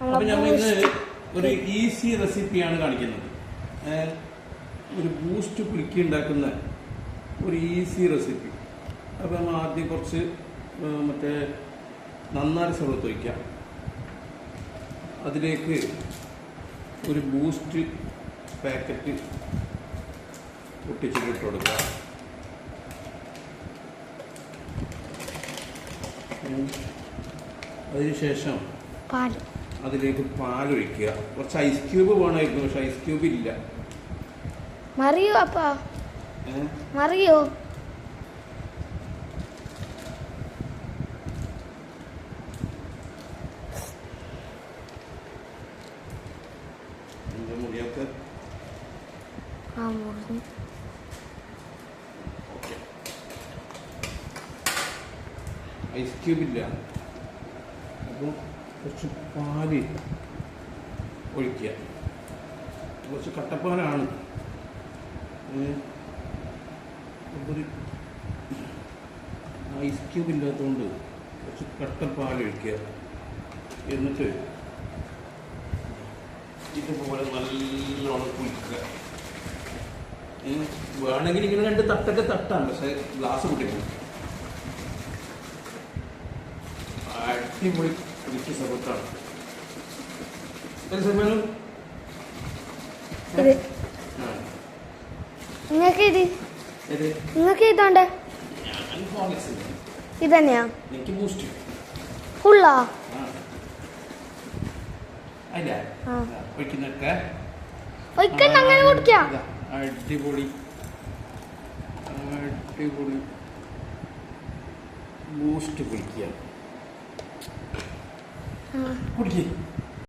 അപ്പോൾ നമ്മൾ ഇന്ന് ഒരു ഈസി റെസിപ്പിയാണ് കാണിക്കുന്നത്. ഒരു ബൂസ്റ്റ് കുലുക്കി ഉണ്ടാക്കുന്ന ഒരു ഈസി റെസിപ്പി. അപ്പോൾ നമ്മൾ ആദ്യം കുറച്ച് മറ്റേ നന്നാരി സർവത്ത് വയ്ക്കാം. അതിലേക്ക് ഒരു ബൂസ്റ്റ് പാക്കറ്റ് പൊട്ടിച്ചിട്ട് ഇട്ട് കൊടുക്കുക. അതിനുശേഷം അതിലേക്ക് പാലൊഴിക്കുക. കുറച്ച് ഐസ് ക്യൂബ് വേണമായിരുന്നു, പക്ഷെ ഐസ് ക്യൂബ് ഇല്ല. മറിയോ അപ്പാ? മറിയോ? മുടിയൊക്കെ ഐസ് ക്യൂബ് ഇല്ല. അപ്പോൾ കുറച്ച് പാല് ഒഴിക്കുക. കുറച്ച് കട്ടപ്പാലാണ്. ഒരു ഐസ് ക്യൂബ് ഇല്ലാത്തതുകൊണ്ട് കുറച്ച് കട്ടപ്പാൽ ഒഴിക്കുക. എന്നിട്ട് ഇതുപോലെ നല്ലോണം കുളിക്കുക. വേണമെങ്കിൽ ഇങ്ങനെ രണ്ട് തട്ടൊക്കെ തട്ടാണ്, പക്ഷെ ഗ്ലാസ് പൊട്ടിപ്പോകും. അടിപൊളി കുളിക്ക് സർവത്താണ്. ഇതന്നെയാ എനിക്ക് ബൂസ്റ്റ് ഫുള്ളാ അല്ല ഒഴിക്കുന്നൊക്കെ അങ്ങനെ കുടിക്കാം. അടിപൊളി അടിപൊളി ബൂസ്റ്റ് കുടിക്കുക. കുടിക്കുക.